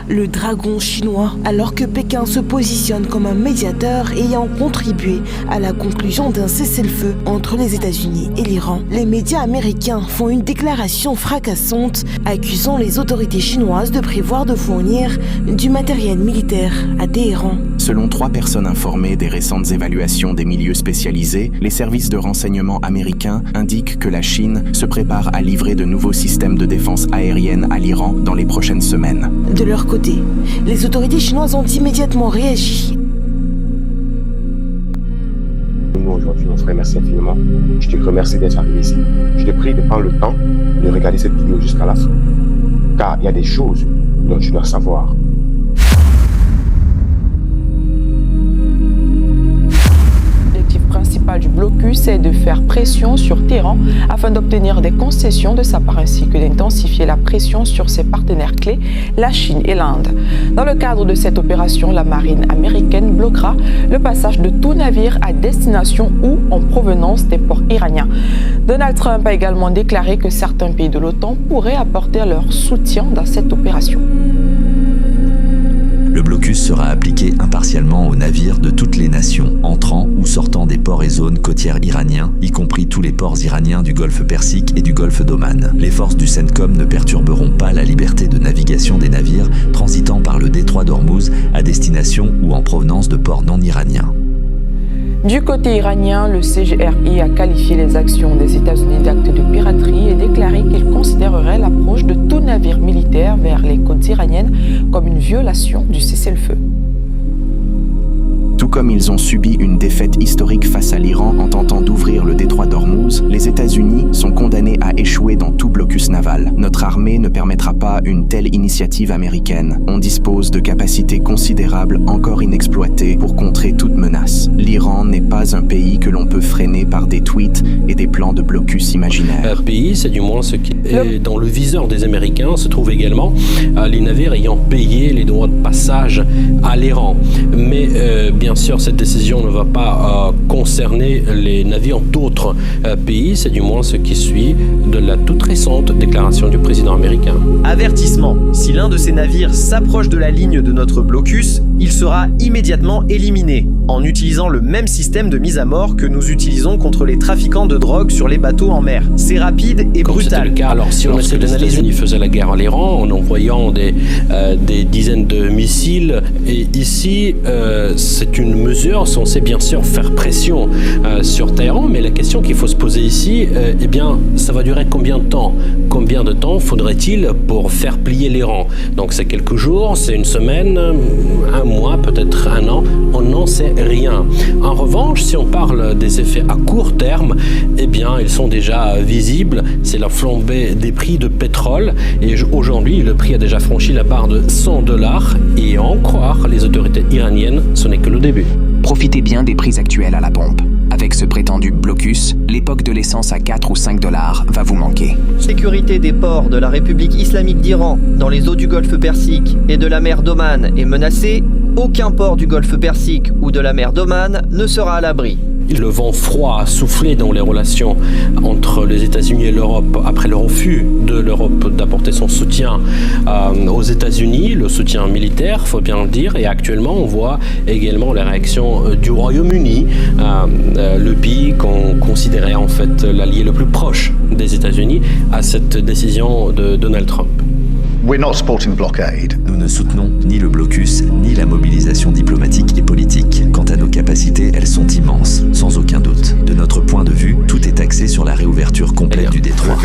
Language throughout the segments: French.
le dragon chinois, alors que Pékin se positionne comme un médiateur ayant contribué à la conclusion d'un cessez-le-feu entre les États-Unis et l'Iran. Les médias américains font une déclaration fracassante accusant les autorités chinoises de prévoir de fournir du matériel militaire à Téhéran. Selon 3 personnes informées des récentes évaluations des milieux spécialisés, les services de renseignement américains indiquent que la Chine se prépare à livrer de nouveaux systèmes de défense aérienne à l'Iran dans les prochaines semaines. De leur côté, les autorités chinoises ont immédiatement réagi. Nous, aujourd'hui, on te remercie infiniment. Je te remercie d'être arrivé ici. Je te prie de prendre le temps de regarder cette vidéo jusqu'à la fin. Car il y a des choses dont tu dois savoir. Du blocus est de faire pression sur Téhéran afin d'obtenir des concessions de sa part ainsi que d'intensifier la pression sur ses partenaires clés, la Chine et l'Inde. Dans le cadre de cette opération, la marine américaine bloquera le passage de tout navire à destination ou en provenance des ports iraniens. Donald Trump a également déclaré que certains pays de l'OTAN pourraient apporter leur soutien dans cette opération. Le blocus sera appliqué impartialement aux navires de toutes les nations, entrant ou sortant des ports et zones côtières iraniens, y compris tous les ports iraniens du Golfe Persique et du Golfe d'Oman. Les forces du CENTCOM ne perturberont pas la liberté de navigation des navires transitant par le détroit d'Ormuz à destination ou en provenance de ports non iraniens. Du côté iranien, le CGRI a qualifié les actions des États-Unis d'actes de piraterie et déclaré qu'il considérerait l'approche de tout navire militaire vers les côtes iraniennes comme une violation du cessez-le-feu. Tout comme ils ont subi une défaite historique face à l'Iran en tentant d'ouvrir le détroit d'Ormuz, les États-Unis sont condamnés à échouer dans tout blocus naval. Notre armée ne permettra pas une telle initiative américaine. On dispose de capacités considérables encore inexploitées pour contrer toute menace. L'Iran n'est pas un pays que l'on peut freiner par des tweets et des plans de blocus imaginaires. Pays, c'est du moins ce qui est dans le viseur des Américains, se trouvent également les navires ayant payé les droits de passage à l'Iran. Mais bien sûr, cette décision ne va pas concerner les navires d'autres pays, c'est du moins ce qui suit de la toute récente déclaration du président américain. Avertissement, si l'un de ces navires s'approche de la ligne de notre blocus, il sera immédiatement éliminé, en utilisant le même système de mise à mort que nous utilisons contre les trafiquants de drogue sur les bateaux en mer. C'est rapide et brutal. C'était le cas. Alors si on essaie d'analyser, les États-Unis faisaient la guerre à l'Iran en envoyant des dizaines de missiles, et ici c'est une mesure censée bien sûr faire pression sur Téhéran, mais la question qu'il faut se poser ici, eh bien, ça va durer combien de temps? Combien de temps faudrait-il pour faire plier l'Iran? Donc c'est quelques jours, c'est une semaine, un mois, peut-être un an, on n'en sait rien. En revanche, si on parle des effets à court terme, eh bien, ils sont déjà visibles. C'est la flambée des prix de pétrole, et aujourd'hui, le prix a déjà franchi la barre de $100, et à en croire les autorités iraniennes, ce n'est que le début. Profitez bien des prix actuels à la pompe. Avec ce prétendu blocus, l'époque de l'essence à 4 ou 5 $ va vous manquer. Sécurité des ports de la République islamique d'Iran dans les eaux du Golfe Persique et de la mer d'Oman est menacée. Aucun port du Golfe Persique ou de la mer d'Oman ne sera à l'abri. Le vent froid a soufflé dans les relations entre les États-Unis et l'Europe après le refus de l'Europe d'apporter son soutien aux États-Unis, le soutien militaire, faut bien le dire. Et actuellement, on voit également les réactions du Royaume-Uni, le pays qu'on considérait en fait l'allié le plus proche des États-Unis, à cette décision de Donald Trump. Nous ne soutenons ni le blocus, ni la mobilisation diplomatique et politique. Quant à nos capacités, elles sont immenses, sans aucun doute. De notre point de vue, tout est axé sur la réouverture complète du détroit.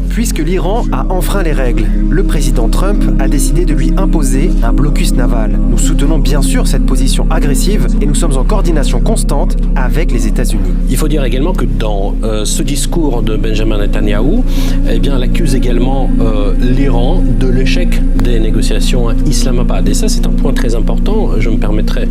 Puisque l'Iran a enfreint les règles, le président Trump a décidé de lui imposer un blocus naval. Nous soutenons bien sûr cette position agressive et nous sommes en coordination constante avec les États-Unis. Il faut dire également que dans ce discours de Benjamin Netanyahou, eh bien, elle accuse également l'Iran de l'échec des négociations à Islamabad. Et ça, c'est un point très important. Je me permettrai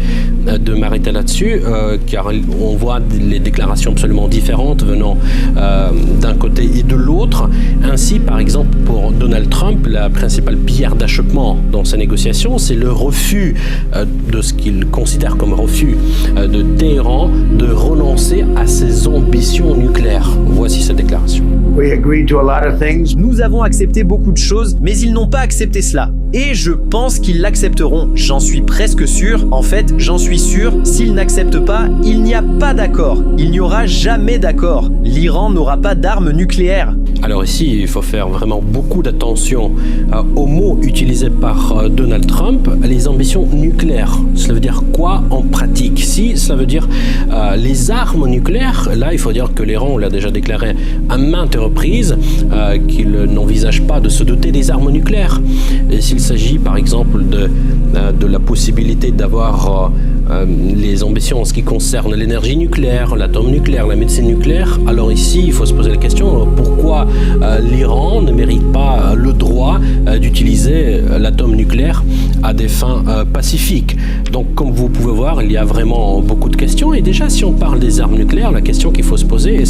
de m'arrêter là-dessus, car on voit les déclarations absolument différentes venant d'un côté et de l'autre. Ainsi, par exemple, pour Donald Trump, la principale pierre d'achoppement dans ces négociations, c'est le refus de ce qu'il considère comme refus de Téhéran de renoncer à ses ambitions nucléaires. Voici sa déclaration. Nous avons accepté beaucoup de choses, mais ils n'ont pas accepté cela. et je pense qu'ils l'accepteront. J'en suis presque sûr. En fait, j'en suis sûr, s'ils n'acceptent pas, il n'y a pas d'accord. Il n'y aura jamais d'accord. L'Iran n'aura pas d'armes nucléaires. Alors ici, il faut faire vraiment beaucoup d'attention aux mots utilisés par Donald Trump, les ambitions nucléaires. Cela veut dire quoi en pratique? Si ça veut dire les armes nucléaires, là il faut dire que l'Iran, on l'a déjà déclaré à maintes reprises, qu'il n'envisage pas de se doter des armes nucléaires. Et s'il s'agit par exemple de la possibilité d'avoir les ambitions en ce qui concerne l'énergie nucléaire, l'atome nucléaire, la médecine nucléaire, alors ici il faut se poser la question pourquoi l'Iran ne mérite pas le droit d'utiliser l'atome nucléaire à des fins pacifiques. Donc comme vous pouvez voir, il y a vraiment beaucoup de questions, et déjà si on parle des armes nucléaires, la question qu'il faut se poser,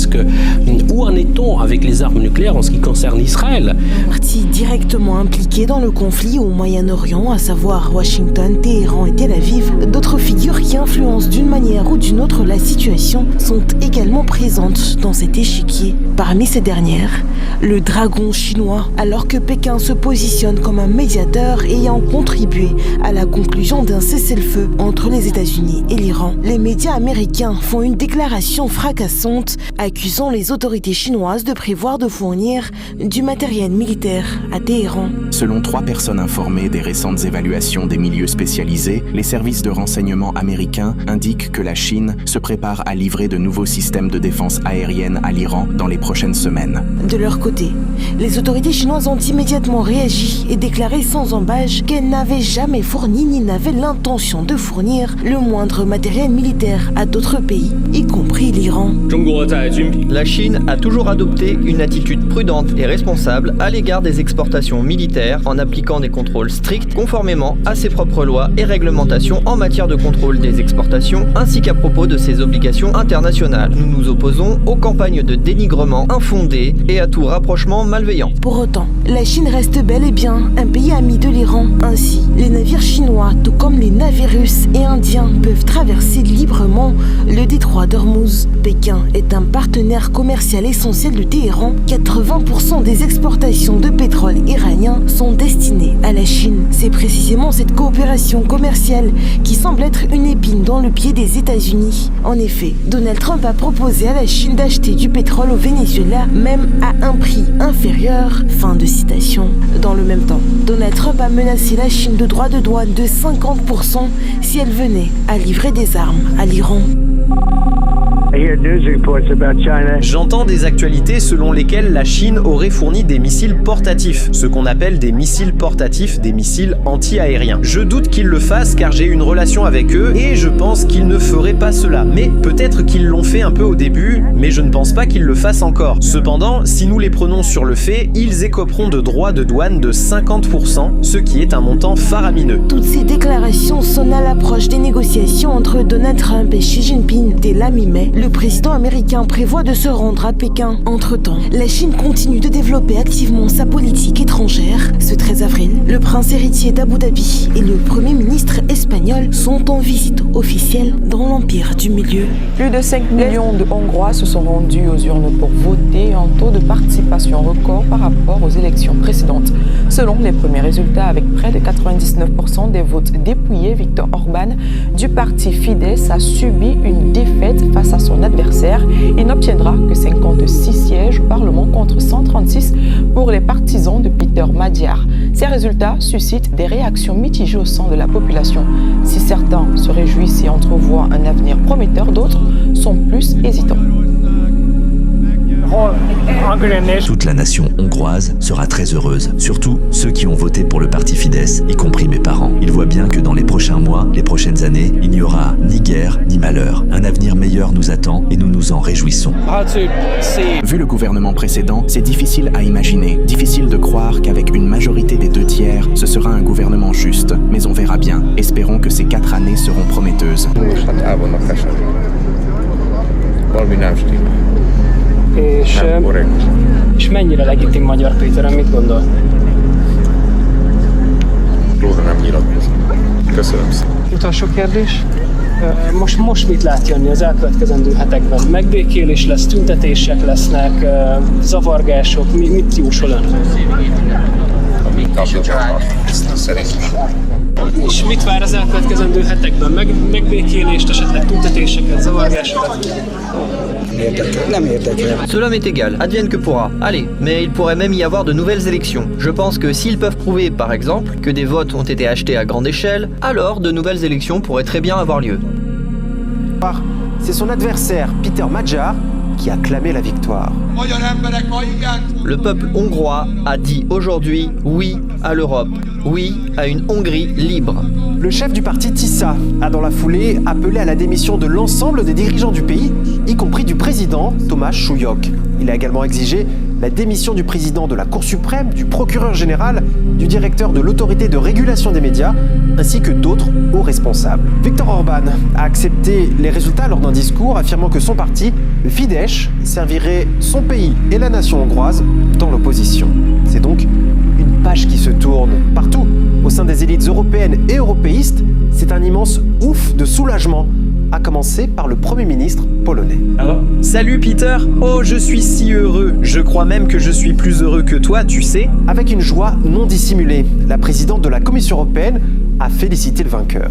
où en est-on avec les armes nucléaires en ce qui concerne Israël? Parties directement impliquées dans le conflit au Moyen-Orient, à savoir Washington, Téhéran et Tel Aviv, d'autres figures qui influencent d'une manière ou d'une autre la situation sont également présentes dans cet échiquier. Parmi ces dernières, le dragon chinois, alors que Pékin se positionne comme un médiateur ayant contribué à la conclusion d'un cessez-le-feu entre les États-Unis et l'Iran. Les médias américains font une déclaration fracassante accusant les autorités chinoises de prévoir de fournir du matériel militaire à Téhéran. Selon 3 personnes informées des récentes évaluations des milieux spécialisés, les services de renseignement américains indiquent que la Chine se prépare à livrer de nouveaux systèmes de défense aérienne à l'Iran dans les prochaines semaines. De leur côté, les autorités chinoises ont immédiatement réagi et déclaré sans ambages qu'elles n'avaient jamais fourni ni n'avaient l'intention de fournir le moindre matériel militaire à d'autres pays, y compris l'Iran. La Chine a toujours adopté une attitude prudente et responsable à l'égard des exportations militaires en appliquant des contrôles stricts conformément à ses propres lois et réglementations en matière de contrôle des exportations ainsi qu'à propos de ses obligations internationales. Nous nous opposons aux campagnes de dénigrement infondées et à tout rapprochement malveillant. Pour autant, la Chine reste bel et bien un pays ami de l'Iran. Ainsi, les navires chinois, tout comme les navires russes et indiens, peuvent traverser librement le détroit d'Ormuz. Pékin est un partenaire commercial essentiel de Téhéran. 80% des exportations de pétrole iranien sont destinées à la Chine. C'est précisément cette coopération commerciale qui semble être une épine dans le pied des États-Unis. En effet, Donald Trump a proposé à la Chine d'acheter du pétrole au Venezuela, même à un prix inférieur. Fin de citation. Dans le même temps, Donald Trump a menacé la Chine de droits de douane de 50% si elle venait à livrer des armes à l'Iran. J'entends des actualités selon lesquelles la Chine aurait fourni des missiles portatifs, ce qu'on appelle des missiles portatifs, des missiles anti-aériens. Je doute qu'ils le fassent car j'ai une relation avec eux et je pense qu'ils ne feraient pas cela. Mais peut-être qu'ils l'ont fait un peu au début, mais je ne pense pas qu'ils le fassent encore. Cependant, si nous les prenons sur le fait, ils écoperont de droits de douane de 50%, ce qui est un montant faramineux. Toutes ces déclarations sonnent à l'approche des négociations entre Donald Trump et Xi Jinping dès la mi-mai. Le président américain prévoit de se rendre à Pékin. Entre-temps, la Chine continue de développer activement sa politique étrangère. Ce 13 avril, le prince héritier d'Abu Dhabi et le premier ministre espagnol sont en visite officielle dans l'Empire du Milieu. Plus de 5 millions de Hongrois se sont rendus aux urnes pour voter, un taux de participation record par rapport aux élections précédentes. Selon les premiers résultats, avec près de 99% des votes dépouillés, Viktor Orban du parti Fidesz a subi une défaite face à son adversaire. Il n'obtiendra que 56 sièges au Parlement contre 136 pour les partisans de Peter Magyar. Ces résultats suscitent des réactions mitigées au sein de la population. Si certains se réjouissent et entrevoient un avenir prometteur, d'autres sont plus hésitants. Toute la nation hongroise sera très heureuse, surtout ceux qui ont voté pour le parti Fidesz, y compris mes parents. Ils voient bien que dans les prochains mois, les prochaines années, il n'y aura ni guerre ni malheur. Un avenir meilleur nous attend et nous nous en réjouissons. Vu le gouvernement précédent, c'est difficile à imaginer. Difficile de croire qu'avec une majorité des 2/3, ce sera un gouvernement juste. Mais on verra bien. Espérons que ces 4 années seront prometteuses. És mennyire legitim Magyar Péter, mit gondol? Róla nem nyilatkozik. Köszönöm szépen. Utolsó kérdés. Most mit lát jönni az elkövetkezendő hetekben? Megbékélés lesz, tüntetések lesznek, zavargások, mit jósol ön? És mit vár az elkövetkezendő hetekben? Megbékélést, esetleg tüntetéseket, zavargásokat? Cela m'est égal, advienne que pourra. Allez, mais il pourrait même y avoir de nouvelles élections. Je pense que s'ils peuvent prouver, par exemple, que des votes ont été achetés à grande échelle, alors de nouvelles élections pourraient très bien avoir lieu. C'est son adversaire, Peter Magyar, qui a clamé la victoire. Le peuple hongrois a dit aujourd'hui oui à l'Europe, oui à une Hongrie libre. Le chef du parti TISA a dans la foulée appelé à la démission de l'ensemble des dirigeants du pays, y compris du président Tomáš Súlyog. Il a également exigé la démission du président de la Cour suprême, du procureur général, du directeur de l'autorité de régulation des médias, ainsi que d'autres hauts responsables. Viktor Orban a accepté les résultats lors d'un discours affirmant que son parti, le Fidesz, servirait son pays et la nation hongroise dans l'opposition. C'est donc une page qui se tourne partout. Au sein des élites européennes et européistes, c'est un immense ouf de soulagement, à commencer par le Premier ministre polonais. Salut Peter. Oh, je suis si heureux. Je crois même que je suis plus heureux que toi, tu sais. Avec une joie non dissimulée, la présidente de la Commission européenne a félicité le vainqueur.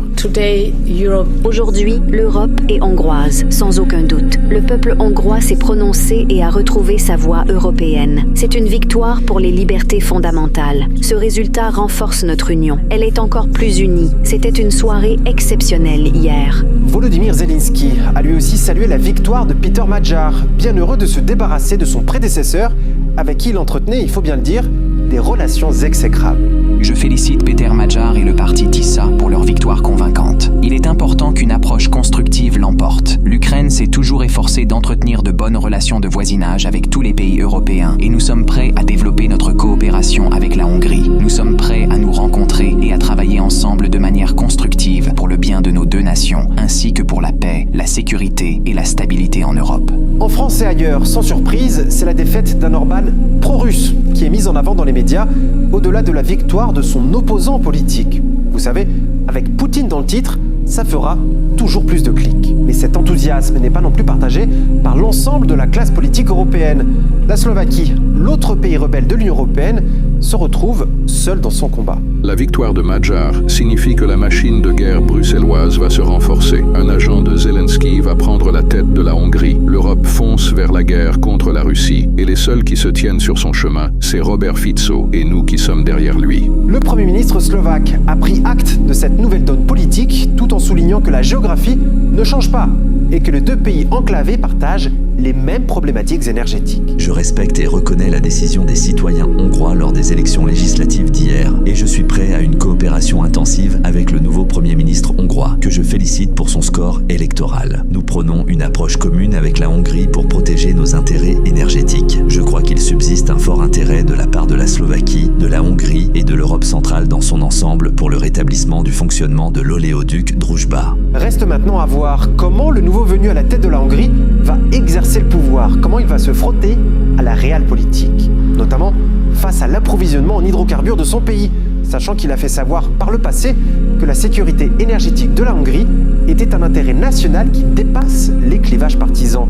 Aujourd'hui, l'Europe est hongroise, sans aucun doute. Le peuple hongrois s'est prononcé et a retrouvé sa voix européenne. C'est une victoire pour les libertés fondamentales. Ce résultat renforce notre union. Elle est encore plus unie. C'était une soirée exceptionnelle hier. Volodymyr Zelensky a lui aussi salué la victoire de Peter Magyar, bien heureux de se débarrasser de son prédécesseur, avec qui il entretenait, il faut bien le dire, des relations exécrables. Je félicite Peter Magyar et le parti TISA pour leur victoire convaincante. Il est important qu'une approche constructive l'emporte. L'Ukraine s'est toujours efforcée d'entretenir de bonnes relations de voisinage avec tous les pays européens et nous sommes prêts à développer notre coopération avec la Hongrie. Nous sommes prêts à nous rencontrer et à travailler ensemble de manière constructive pour le bien de nos deux nations, ainsi que pour la paix, la sécurité et la stabilité en Europe. En France et ailleurs, sans surprise, c'est la défaite d'un Orban pro-russe qui est mise en avant dans les médias, au-delà de la victoire de son opposant politique. Vous savez, avec Poutine dans le titre, ça fera toujours plus de clics. Mais cet enthousiasme n'est pas non plus partagé par l'ensemble de la classe politique européenne. La Slovaquie, l'autre pays rebelle de l'Union européenne, se retrouve seul dans son combat. La victoire de Magyar signifie que la machine de guerre bruxelloise va se renforcer. Un agent de Zelensky va prendre la tête de la Hongrie. L'Europe fonce vers la guerre contre la Russie. Et les seuls qui se tiennent sur son chemin, c'est Robert Fico et nous qui sommes derrière lui. Le Premier ministre slovaque a pris acte de cette nouvelle donne politique, tout en soulignant que la géographie ne change pas et que les deux pays enclavés partagent les mêmes problématiques énergétiques. Je respecte et reconnais la décision des citoyens hongrois lors des élections législatives d'hier et je suis prêt à une coopération intensive avec le nouveau Premier ministre hongrois, que je félicite pour son score électoral. Nous prenons une approche commune avec la Hongrie pour protéger nos intérêts énergétiques. Je crois qu'il subsiste un fort intérêt de la part de la Slovaquie, de la Hongrie et de l'Europe centrale dans son ensemble pour le rétablissement du fonctionnement de l'oléoduc Druzhba. Reste maintenant à voir comment le nouveau venu à la tête de la Hongrie va exercer le pouvoir, comment il va se frotter à la réelle politique, notamment face à l'approvisionnement en hydrocarbures de son pays, sachant qu'il a fait savoir par le passé que la sécurité énergétique de la Hongrie était un intérêt national qui dépasse les clivages partisans.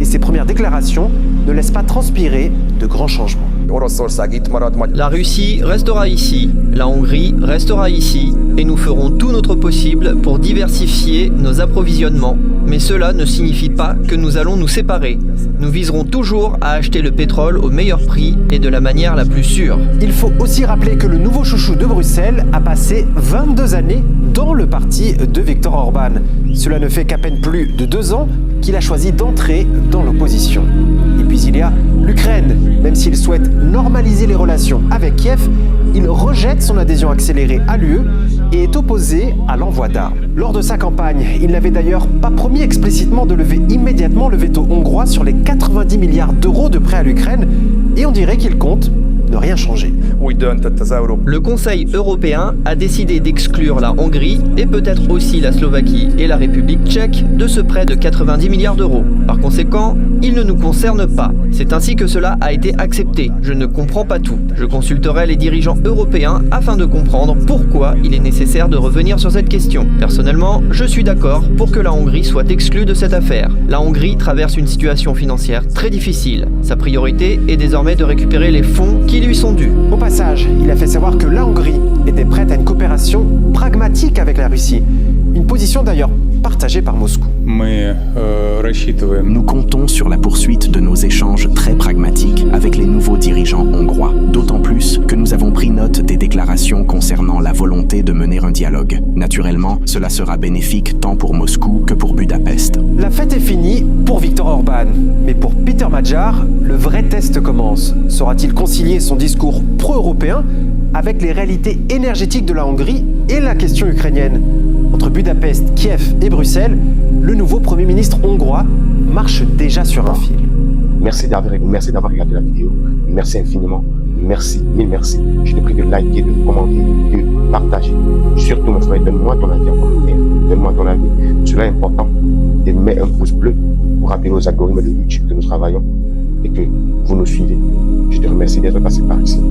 Et ses premières déclarations ne laissent pas transpirer de grands changements. La Russie restera ici, la Hongrie restera ici, et nous ferons tout notre possible pour diversifier nos approvisionnements. Mais cela ne signifie pas que nous allons nous séparer. Nous viserons toujours à acheter le pétrole au meilleur prix et de la manière la plus sûre. Il faut aussi rappeler que le nouveau chouchou de Bruxelles a passé 22 années dans le parti de Viktor Orban. Cela ne fait qu'à peine plus de 2 ans qu'il a choisi d'entrer dans l'opposition. Et puis il y a l'Ukraine. Même s'il souhaite normaliser les relations avec Kiev, il rejette son adhésion accélérée à l'UE et est opposé à l'envoi d'armes. Lors de sa campagne, il n'avait d'ailleurs pas promis explicitement de lever immédiatement le veto hongrois sur les 90 milliards d'euros de prêts à l'Ukraine, et on dirait qu'il compte ne rien changer. Le Conseil européen a décidé d'exclure la Hongrie et peut-être aussi la Slovaquie et la République tchèque de ce prêt de 90 milliards d'euros. Par conséquent, il ne nous concerne pas. C'est ainsi que cela a été accepté. Je ne comprends pas tout. Je consulterai les dirigeants européens afin de comprendre pourquoi il est nécessaire de revenir sur cette question. Personnellement, je suis d'accord pour que la Hongrie soit exclue de cette affaire. La Hongrie traverse une situation financière très difficile. Sa priorité est désormais de récupérer les fonds qui qui lui sont dus. Au passage, il a fait savoir que la Hongrie était prête à une coopération pragmatique avec la Russie. Une position d'ailleurs partagée par Moscou. Nous comptons sur la poursuite de nos échanges très pragmatiques avec les nouveaux dirigeants hongrois, d'autant plus que nous avons pris note des déclarations concernant la volonté de mener un dialogue. Naturellement, cela sera bénéfique tant pour Moscou que pour Budapest. La fête est finie pour Viktor Orban, mais pour Peter Magyar, le vrai test commence. Saura-t-il concilier son discours pro-européen avec les réalités énergétiques de la Hongrie et la question ukrainienne? Entre Budapest, Kiev et Bruxelles, le nouveau Premier ministre hongrois marche déjà sur un fil. Merci d'avoir regardé la vidéo. Merci infiniment. Merci, mille merci. Je te prie de liker, de commenter, de partager. Surtout, mon frère, donne-moi ton avis en commentaire. Donne-moi ton avis. Cela est important. Et mets un pouce bleu pour rappeler aux algorithmes de YouTube que nous travaillons et que vous nous suivez. Je te remercie d'être passé par ici.